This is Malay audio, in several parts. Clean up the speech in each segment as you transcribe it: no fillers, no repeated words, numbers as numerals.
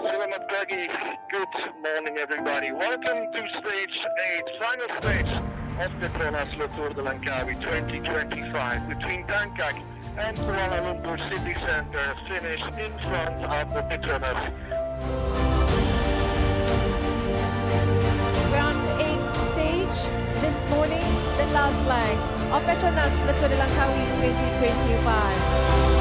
Selamat pagi. Good morning, everybody. Welcome to stage 8, final stage of Petronas Le Tour de Langkawi 2025 between Bangkok and Kuala Lumpur City Centre. Finish in front of the Petronas. Round 8 stage this morning, the last leg of Petronas Le Tour de Langkawi 2025.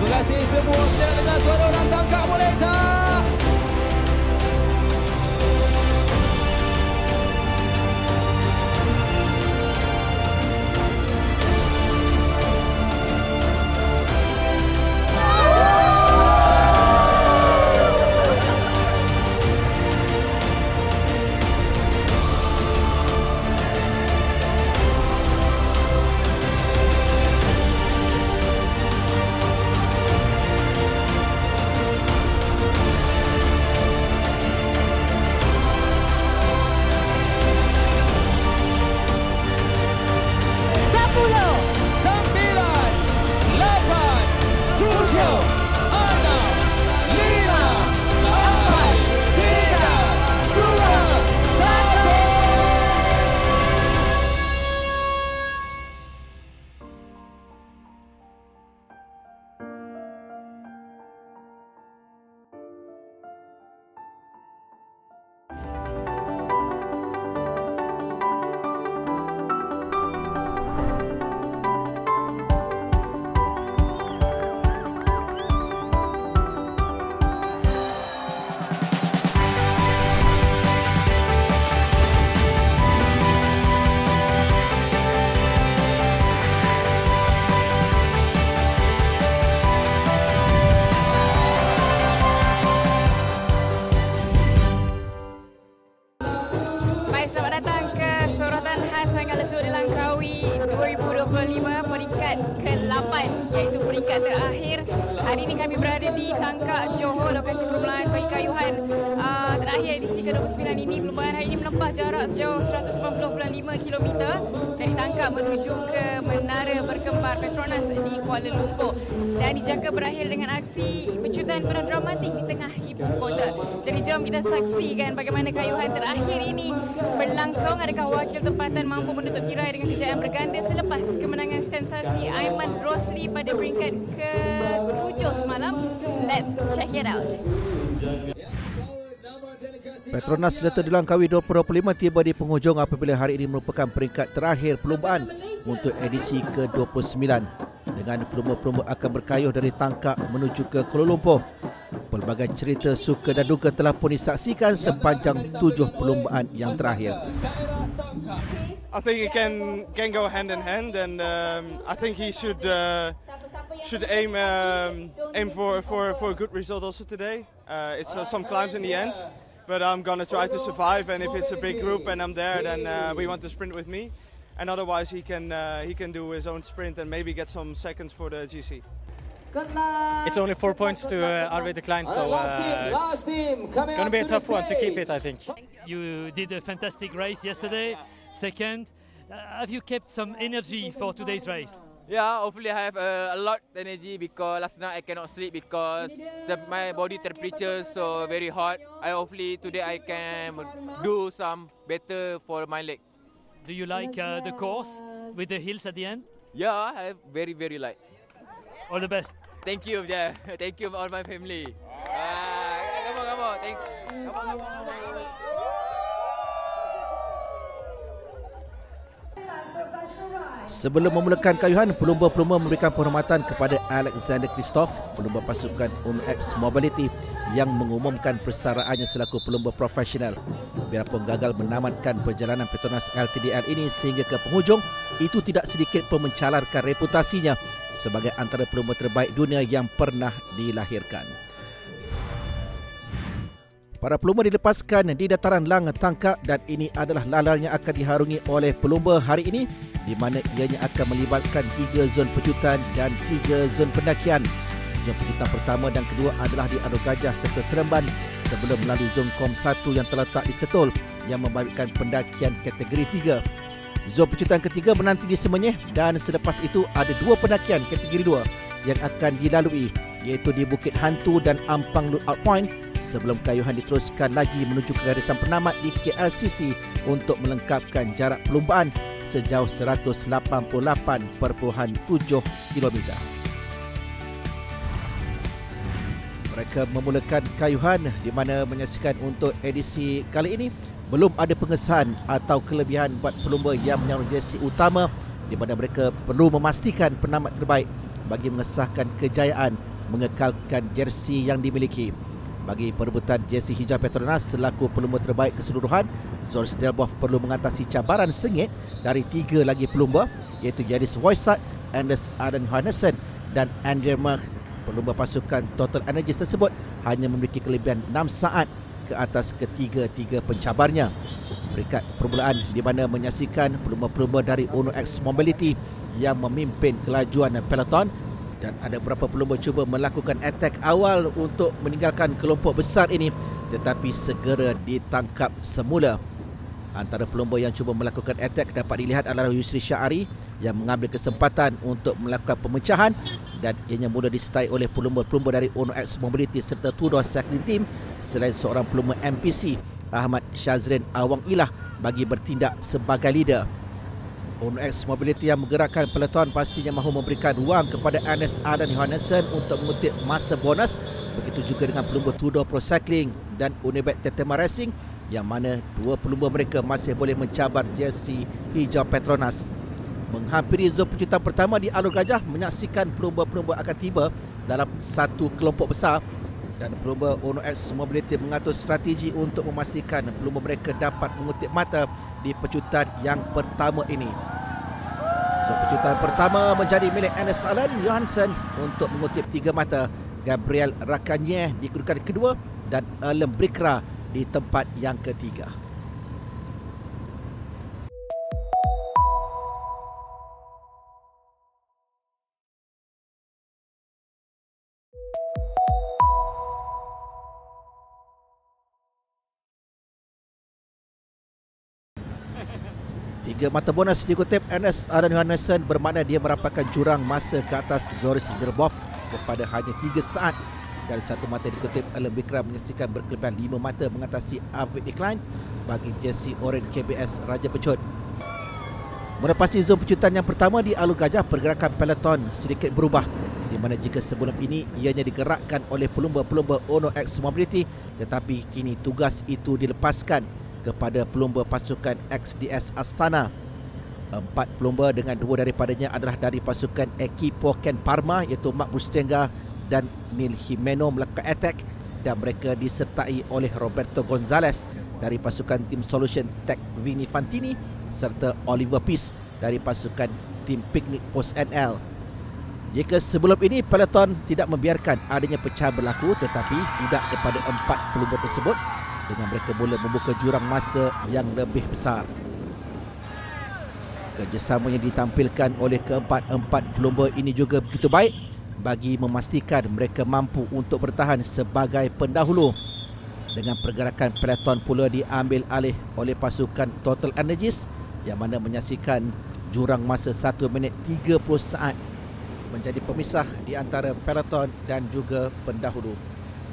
Terima kasih semua. Kita dengar suara orang tangkap boleh tak? Iaitu peringkat terakhir. Hari ini kami berada di Tangkak, Johor, lokasi permulaan perikayuhan terakhir edisi ke-29 ini. Perlombaan hari ini menempuh jarak sejauh 180.5 km dari Tangkak menuju ke Menara Berkembar Petronas di Kuala Lumpur, dan dijangka berakhir dengan aksi pecutan penuh dramatik di tengah ibu kota. Jadi jom kita saksikan bagaimana kayuhan terakhir ini berlangsung. Adakah wakil tempatan mampu menutup tirai dengan kejayaan berganda selepas kemenangan sensasi Aiman Rosli pada peringkat ke-7 semalam? Let's check it out. Petronas Le Tour de Langkawi 2025 tiba di penghujung apabila hari ini merupakan peringkat terakhir perlombaan untuk edisi ke-29. Dengan pelumba-pelumba akan berkayuh dari Tangkak menuju ke Kuala Lumpur. Pelbagai cerita suka dan duka telah pun disaksikan sepanjang 7 perlombaan yang terakhir. I think it can go hand in hand, and I think he should aim for a good result also today. It's some climbs in the end, but I'm gonna try to survive. And if it's a big group and I'm there, then we want to sprint with me. And otherwise, he can do his own sprint and maybe get some seconds for the GC. It's only 4 points to Arve Decline, so it's going to be a tough one to keep it, I think. You did a fantastic race yesterday, second. Have you kept some energy for today's race? Yeah, hopefully I have a lot energy because last night I cannot sleep because my body temperature so very hot. Hopefully today I can do some better for my leg. Do you like the course with the hills at the end? Yeah, I very like. All the best. Thank you, yeah. Thank you all my family. Come on. Thank. Come on. Sebelum memulakan kayuhan, pelumba-pelumba memberikan penghormatan kepada Alexander Christoph, pelumba pasukan UMX Mobility yang mengumumkan persaraannya selaku pelumba profesional. Biarpun gagal menamatkan perjalanan Petronas LTDL ini sehingga ke penghujung, itu tidak sedikit pun mencalarkan reputasinya sebagai antara pelumba terbaik dunia yang pernah dilahirkan. Para pelumba dilepaskan di dataran Lang Tangkak dan ini adalah lalar yang akan diharungi oleh pelumba hari ini, di mana ianya akan melibatkan 3 zon pecutan dan 3 zon pendakian. Zon pecutan pertama dan kedua adalah di Adu Gajah serta Seremban sebelum melalui zon KOM 1 yang terletak di Setul yang membabitkan pendakian kategori 3. Zon pecutan ketiga menanti disemenyih dan selepas itu ada 2 pendakian kategori 2 yang akan dilalui, iaitu di Bukit Hantu dan Ampang Lookout Point, sebelum kayuhan diteruskan lagi menuju ke garisan penamat di KLCC untuk melengkapkan jarak perlumbaan sejauh 188.7 km. Mereka memulakan kayuhan di mana menyaksikan untuk edisi kali ini belum ada pengesahan atau kelebihan buat pelumba yang menyalur jersey utama, di mana mereka perlu memastikan penamat terbaik bagi mengesahkan kejayaan mengekalkan jersey yang dimiliki. Bagi perebutan jersey hijau Petronas selaku pelumba terbaik keseluruhan, Zoris Delboff perlu mengatasi cabaran sengit dari 3 lagi pelumba, iaitu Jadis Wojcik, Anders Aden Johannessen dan Andrea Merck. Pelumba pasukan Total Energies tersebut hanya memiliki kelebihan 6 saat ke atas ketiga-tiga pencabarnya. Peringkat permulaan di mana menyaksikan pelumba-pelumba dari Uno X Mobility yang memimpin kelajuan peloton, dan ada beberapa pelumba cuba melakukan attack awal untuk meninggalkan kelompok besar ini, tetapi segera ditangkap semula. Antara pelumba yang cuba melakukan attack dapat dilihat adalah Yusri Syahari yang mengambil kesempatan untuk melakukan pemecahan, dan ianya mula disertai oleh pelumba-pelumba dari Uno X Mobility serta Tudor Cycling Team, selain seorang pelumba MPC Ahmad Syazrin Awang Ilah bagi bertindak sebagai leader. Uno X Mobility yang menggerakkan peloton pastinya mahu memberikan ruang kepada Anders Aden Johannessen untuk mengutip masa bonus. Begitu juga dengan pelumba Tudor Pro Cycling dan Unibet Tetema Racing, yang mana 2 pelumba mereka masih boleh mencabar jersey hijau Petronas. Menghampiri zon pecutan pertama di Alur Gajah, menyaksikan pelumba-pelumba akan tiba dalam satu kelompok besar, dan pelumba Uno X Mobility mengatur strategi untuk memastikan pelumba mereka dapat mengutip mata di pecutan yang pertama ini. Zon pecutan pertama menjadi milik Anders Aden Johannessen untuk mengutip 3 mata, Gabriel Rakanye di kedudukan kedua dan Erlem Brikra di tempat yang ketiga. Tiga mata bonus dikutip Anders Aden Johannessen bermakna dia merapatkan jurang masa ke atas Zoris Delboff kepada hanya 3 saat. Dan satu mata dikutip Erlem Brikra menyaksikan berkelebihan 5 mata mengatasi Arvid Decline bagi jersey Orange KBS Raja Pecut. Melepasi zon pecutan yang pertama di Alur Gajah, pergerakan peloton sedikit berubah, di mana jika sebelum ini ianya digerakkan oleh pelumba-pelumba Uno X Mobility, tetapi kini tugas itu dilepaskan kepada pelumba pasukan XDS Astana. 4 pelumba dengan 2 daripadanya adalah dari pasukan Equipo Ken Parma, iaitu Mark Bustenga dan Neil Jimeno melakukan attack, dan mereka disertai oleh Roberto Gonzalez dari pasukan Team Solution Tech Vini Fantini serta Oliver Peace dari pasukan Team Picnic Post NL. Jika sebelum ini peloton tidak membiarkan adanya pecah berlaku, tetapi tidak kepada 4 pelumba tersebut, dengan mereka mula membuka jurang masa yang lebih besar. Kerjasama yang ditampilkan oleh keempat-empat pelumba ini juga begitu baik bagi memastikan mereka mampu untuk bertahan sebagai pendahulu. Dengan pergerakan peloton pula diambil alih oleh pasukan Total Energies, yang mana menyaksikan jurang masa 1 minit 30 saat menjadi pemisah di antara peloton dan juga pendahulu.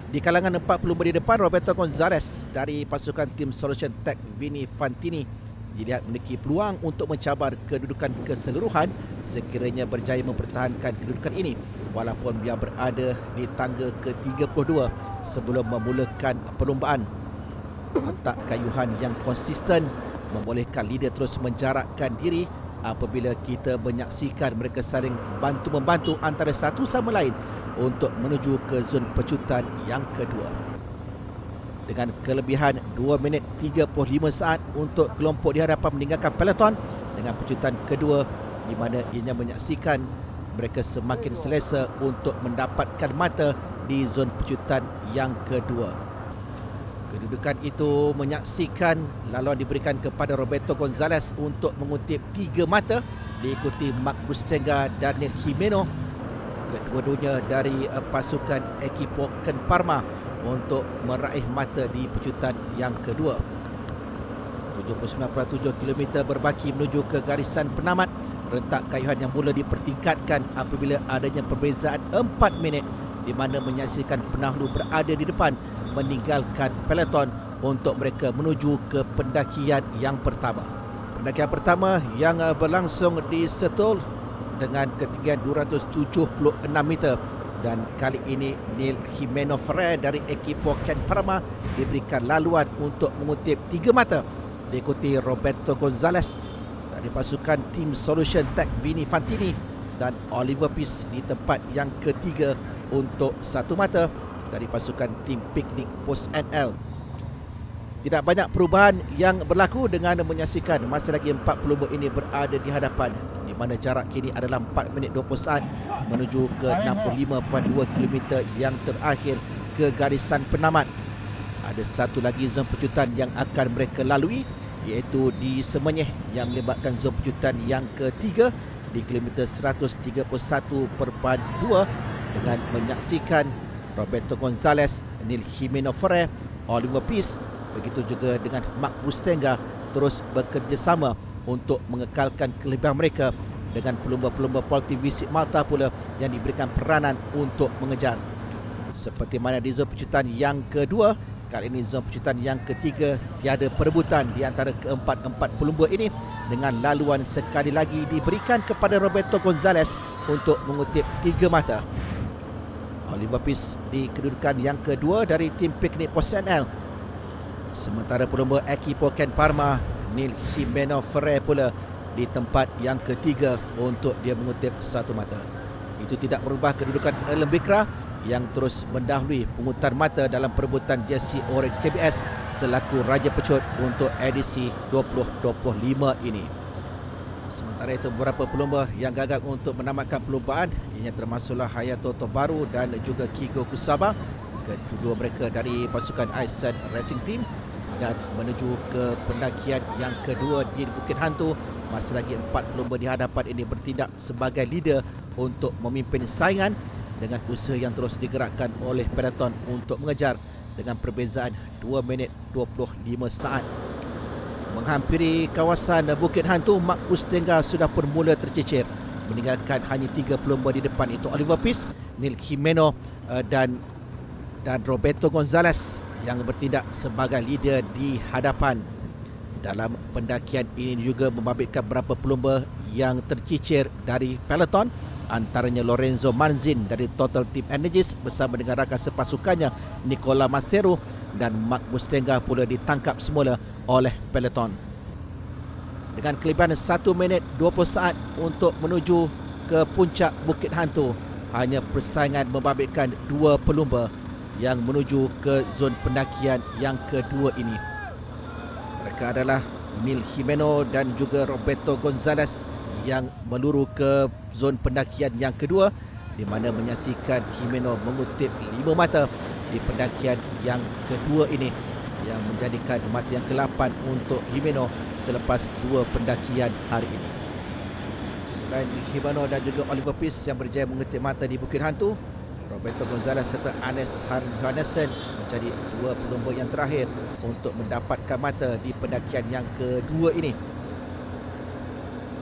Di kalangan 4 pelumba di depan, Roberto Gonzalez dari pasukan Team Solution Tech Vini Fantini dilihat memiliki peluang untuk mencabar kedudukan keseluruhan sekiranya berjaya mempertahankan kedudukan ini, walaupun dia berada di tangga ke-32 sebelum memulakan perlumbaan. Letak kayuhan yang konsisten membolehkan leader terus menjarakkan diri apabila kita menyaksikan mereka saling bantu-membantu antara satu sama lain untuk menuju ke zon pecutan yang kedua. Dengan kelebihan 2 minit 35 saat untuk kelompok di hadapan meninggalkan peloton dengan pecutan kedua, di mana ianya menyaksikan mereka semakin selesa untuk mendapatkan mata di zon pecutan yang kedua. Kedudukan itu menyaksikan laluan diberikan kepada Roberto Gonzalez untuk mengutip 3 mata, diikuti Mark Bustenga dan Neil Jimeno, kedua-duanya dari pasukan Equipo Ken Parma, untuk meraih mata di pecutan yang kedua. 79.7 km berbaki menuju ke garisan penamat. Rentak kayuhan yang mula dipertingkatkan apabila adanya perbezaan 4 minit di mana menyaksikan pendahulu berada di depan meninggalkan peloton untuk mereka menuju ke pendakian yang pertama. Pendakian pertama yang berlangsung di Setul dengan ketinggian 276 meter dan kali ini Neil Jimeno Ferrer dari ekipo Ken Parma diberikan laluan untuk mengutip 3 mata, diikuti Roberto Gonzalez dari pasukan tim Solution Tech Vini Fantini dan Oliver Peace di tempat yang ketiga untuk 1 mata dari pasukan tim Piknik Post NL. Tidak banyak perubahan yang berlaku dengan menyaksikan masa lagi 4 pelumba ini berada di hadapan, di mana jarak kini adalah 4 minit 20 saat menuju ke 65.2 km yang terakhir ke garisan penamat. Ada satu lagi zon pecutan yang akan mereka lalui, iaitu di Semenyih yang melibatkan zon pecutan yang ketiga di kilometer 131.2 dengan menyaksikan Roberto Gonzalez, Neil Jimeno Ferrer, Oliver Peace, begitu juga dengan Mark Bustenga terus bekerjasama untuk mengekalkan kelebihan mereka dengan pelumba-pelumba Polti Visit Malta pula yang diberikan peranan untuk mengejar. Seperti mana di zon pecutan yang kedua, kali ini zon pecutan yang ketiga tiada perebutan di antara keempat-empat pelumba ini dengan laluan sekali lagi diberikan kepada Roberto Gonzalez untuk mengutip 3 mata. Oliver Peace di kedudukan yang kedua dari tim Piknik Post NL. Sementara pelumba ekipo Ken Parma, Neil Jimeno Ferrer pula di tempat yang ketiga untuk dia mengutip 1 mata. Itu tidak merubah kedudukan Erlen Bikra yang terus mendahului pungutan mata dalam perebutan jersey oranye KBS selaku Raja Pecut untuk edisi 2025 ini. Sementara itu beberapa pelumba yang gagal untuk menamatkan perlumbaan, ianya termasuklah Hayato Tobaru dan juga Kigo Kusaba, kedua mereka dari pasukan Aisan Racing Team, dan menuju ke pendakian yang kedua di Bukit Hantu. Masih lagi 4 pelumba di hadapan ini bertindak sebagai leader untuk memimpin saingan dengan usaha yang terus digerakkan oleh peloton untuk mengejar dengan perbezaan 2 minit 25 saat. Menghampiri kawasan Bukit Hantu, Mark Bustenga sudah pun mula tercecer, meninggalkan hanya 3 pelumba di depan, itu Oliver Peace, Neil Jimeno dan Roberto Gonzalez yang bertindak sebagai leader di hadapan. Dalam pendakian ini juga membabitkan beberapa pelumba yang tercicir dari peloton, antaranya Lorenzo Manzin dari Total Team Energies bersama dengan rakan sepasukannya Nicola Macero, dan Mark Bustenga pula ditangkap semula oleh peloton. Dengan kelebihan 1 minit 20 saat untuk menuju ke puncak Bukit Hantu, hanya persaingan membabitkan 2 pelumba yang menuju ke zon pendakian yang kedua ini. Mereka adalah Neil Jimeno dan juga Roberto Gonzalez yang meluru ke zon pendakian yang kedua, di mana menyaksikan Jimeno mengutip 5 mata di pendakian yang kedua ini, yang menjadikan mata yang ke-8 untuk Jimeno selepas 2 pendakian hari ini. Selain Jimeno dan juga Oliver Peace yang berjaya mengutip mata di Bukit Hantu, Roberto Gonzalez serta Anes Johannesson menjadi 2 pelumba yang terakhir untuk mendapatkan mata di pendakian yang kedua ini.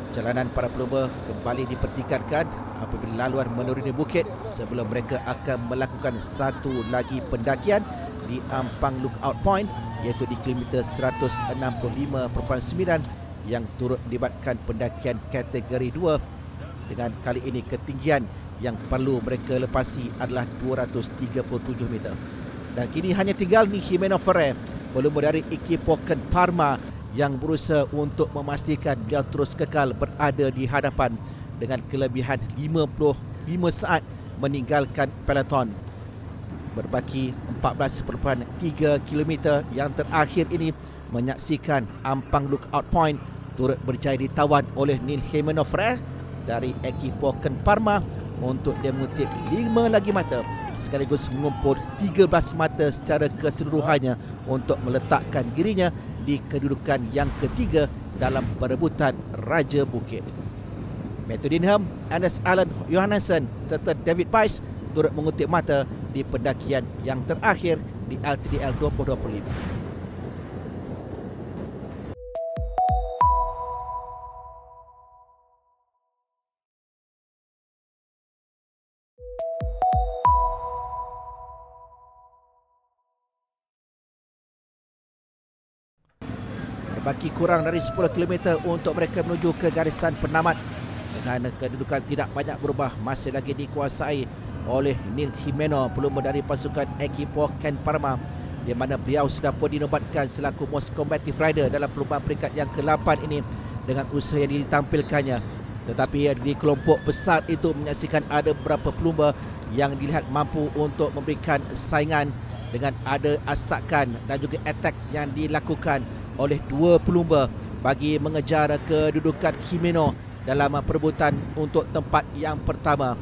Perjalanan para pelumba kembali dipertingkatkan apabila laluan menuruni bukit sebelum mereka akan melakukan satu lagi pendakian di Ampang Lookout Point, iaitu di kilometer 165.9 yang turut melibatkan pendakian kategori 2, dengan kali ini ketinggian yang perlu mereka lepasi adalah 237 meter. Dan kini hanya tinggal Neil Jimeno Ferrer, pelumba dari ekipo Ken Parma, yang berusaha untuk memastikan dia terus kekal berada di hadapan dengan kelebihan 55 saat meninggalkan peloton. Berbaki 14.3 km yang terakhir ini menyaksikan Ampang Lookout Point turut berjaya ditawan oleh Neil Jimeno Ferrer dari ekipo Ken Parma untuk dia mengutip 5 lagi mata, sekaligus mengumpul 13 mata secara keseluruhannya untuk meletakkan dirinya di kedudukan yang ketiga dalam perebutan Raja Bukit. Matthew Dinham, Ernest Allen Johannesson serta David Pais turut mengutip mata di pendakian yang terakhir di LTDL 2025. baki kurang dari 10 km untuk mereka menuju ke garisan penamat. Dengan kedudukan tidak banyak berubah, masih lagi dikuasai oleh Neil Jimeno, pelumba dari pasukan Equipo Ken Parma, di mana beliau sudah pun dinobatkan selaku Most Combative Rider dalam perlumbaan peringkat yang ke-8 ini dengan usaha yang ditampilkannya. Tetapi di kelompok besar itu menyaksikan ada beberapa pelumba yang dilihat mampu untuk memberikan saingan dengan ada asakan dan juga attack yang dilakukan oleh dua pelumba bagi mengejar kedudukan Jimeno dalam perebutan untuk tempat yang pertama.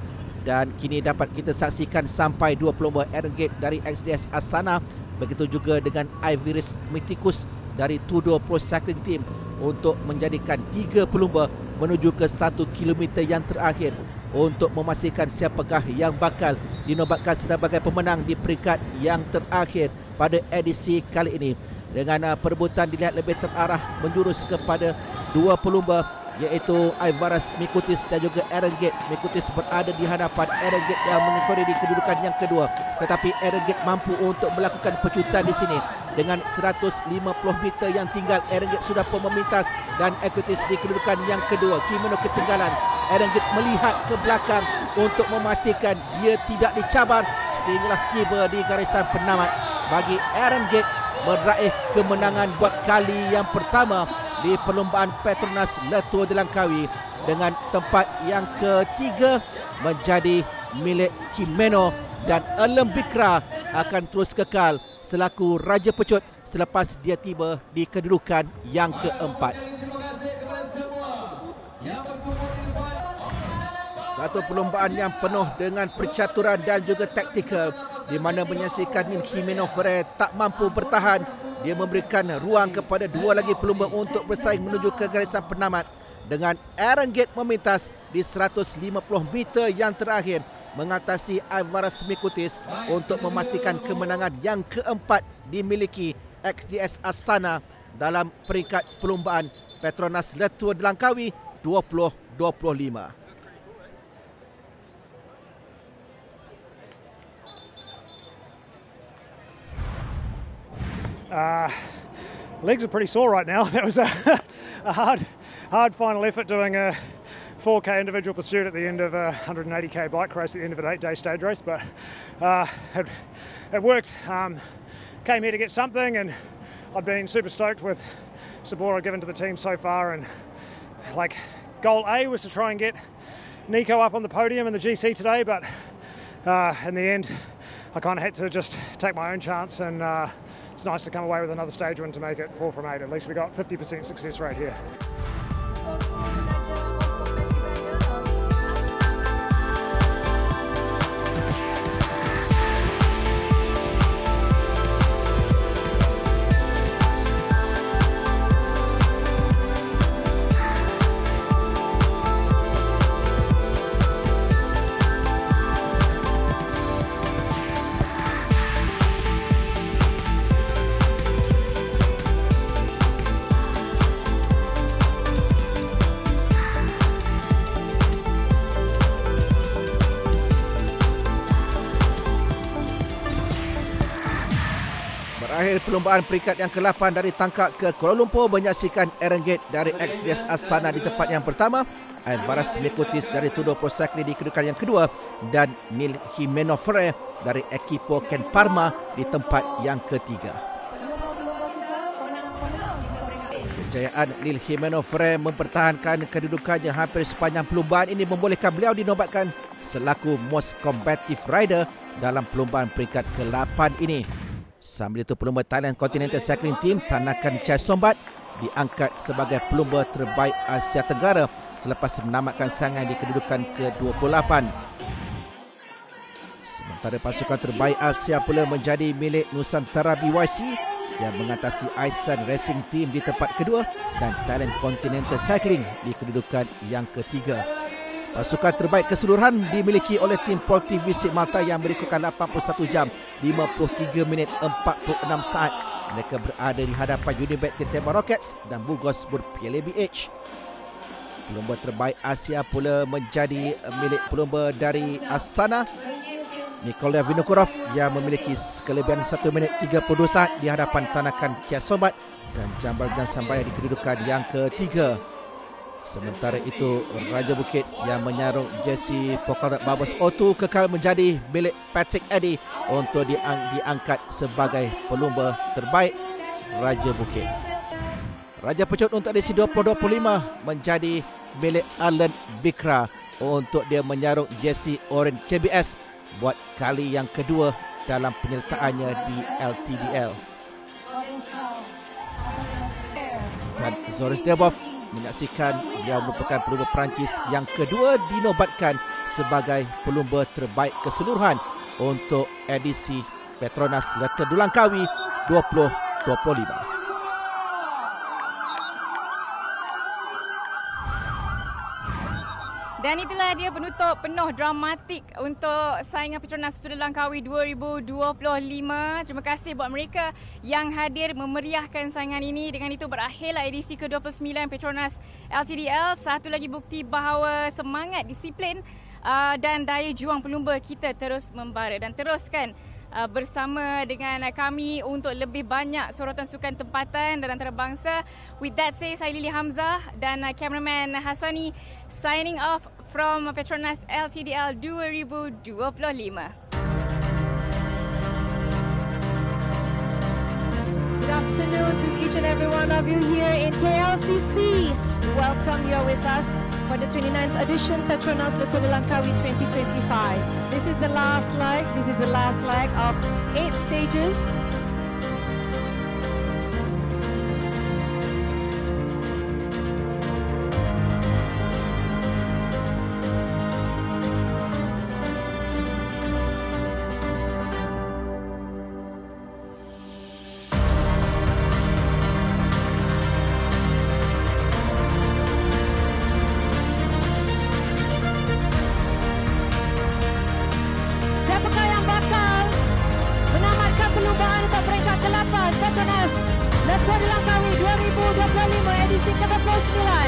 Dan kini dapat kita saksikan sampai dua pelumba Erengate dari XDS Astana, begitu juga dengan Iviris Mitikus dari Tudor Pro Cycling Team untuk menjadikan 3 pelumba menuju ke 1 km yang terakhir untuk memastikan siapakah yang bakal dinobatkan sebagai pemenang di peringkat yang terakhir pada edisi kali ini. Dengan perebutan dilihat lebih terarah menjurus kepada dua pelumba, iaitu Ivaras Mikutis dan juga Erengate. Mikutis berada di hadapan Erengate yang mengikori di kedudukan yang kedua, tetapi Erengate mampu untuk melakukan pecutan di sini. Dengan 150 meter yang tinggal, Erengate sudah pun memintas dan Mikutis di kedudukan yang kedua. Jimeno ketinggalan. Erengate melihat ke belakang untuk memastikan dia tidak dicabar sehinggalah tiba di garisan penamat bagi Erengate meraih kemenangan buat kali yang pertama di perlombaan Petronas Le Tour de Langkawi, dengan tempat yang ketiga menjadi milik Jimeno, dan Alem Bikra akan terus kekal selaku Raja Pecut selepas dia tiba di kedudukan yang keempat. Satu perlombaan yang penuh dengan percaturan dan juga taktikal, di mana menyaksikan Jimeno Ferrer tak mampu bertahan. Dia memberikan ruang kepada dua lagi pelumba untuk bersaing menuju ke garisan penamat, dengan Erengate memintas di 150 meter yang terakhir mengatasi Ivaras Mikutis untuk memastikan kemenangan yang keempat dimiliki XDS Astana dalam peringkat perlombaan Petronas Le Tour de Langkawi 2025. Legs are pretty sore right now. That was a hard final effort doing a 4K individual pursuit at the end of a 180k bike race at the end of an 8-day stage race, but it worked. Came here to get something, and I've been super stoked with support I've given to the team so far. And like, goal A was to try and get Nico up on the podium in the GC today, but in the end I kind of had to just take my own chance, and it's nice to come away with another stage win to make it 4 from 8. At least we got 50% success rate here. Berakhir perlombaan peringkat yang ke-8 dari Tangkak ke Kuala Lumpur, menyaksikan Erengate dari XDS Astana di tempat yang pertama, Ivaras Mikutis dari Tudor Pro Cycling di kedudukan yang kedua, dan Neil Jimeno Ferrer dari Equipo Ken Parma di tempat yang ketiga. Kejayaan Neil Jimeno Ferrer mempertahankan kedudukannya hampir sepanjang perlombaan ini membolehkan beliau dinobatkan selaku Most Combative Rider dalam perlombaan peringkat ke-8 ini. Sambil itu, pelumba Thailand Continental Cycling Team Tanakan Chaisombat diangkat sebagai pelumba terbaik Asia Tenggara selepas menamatkan saingan di kedudukan ke-28. Sementara pasukan terbaik Asia pula menjadi milik Nusantara BYC yang mengatasi Aisan Racing Team di tempat kedua dan Thailand Continental Cycling di kedudukan yang ketiga. Pasukan terbaik keseluruhan dimiliki oleh tim Polti Visik Malta yang berikutan 81 jam 53 minit 46 saat. Mereka berada di hadapan Unibet Titema Rockets dan Burgos PLBH. Pelumba terbaik Asia pula menjadi milik pelumba dari Astana Nikola Vinokurov yang memiliki kelebihan 1 minit 32 saat di hadapan Tanakan Kiasobat dan Jambal Jamsambaya di kedudukan yang ketiga. Sementara itu, Raja Bukit yang menyarung jersey Pokal Babos O2 kekal menjadi milik Patrick Eddy untuk diangkat sebagai pelumba terbaik Raja Bukit. Raja Pecut untuk edisi 2025 menjadi milik Alan Bikra untuk dia menyarung jersey Orange KBS buat kali yang kedua dalam penyertaannya di LTDL. Dan Zoris Debov menyaksikan dia merupakan pelumba Perancis yang kedua dinobatkan sebagai pelumba terbaik keseluruhan untuk edisi Petronas Lotto Langkawi 2025. Dan itulah dia penutup penuh dramatik untuk saingan Petronas Lotto Langkawi 2025. Terima kasih buat mereka yang hadir memeriahkan saingan ini. Dengan itu berakhirlah edisi ke-29 Petronas LTDL. Satu lagi bukti bahawa semangat, disiplin dan daya juang pelumba kita terus membara. Dan teruskan bersama dengan kami untuk lebih banyak sorotan sukan tempatan dan antarabangsa. With that said, saya Lily Hamzah dan cameraman Hassani signing off from Petronas LTDL 2025. Good afternoon to each and every one of you here in KLCC. Welcome, you're with us for the 29th edition Petronas Lotto Langkawi 2025. This is the last leg. This is the last leg of 8 stages. Petronas Lotto Langkawi 2025 edisi ke-29.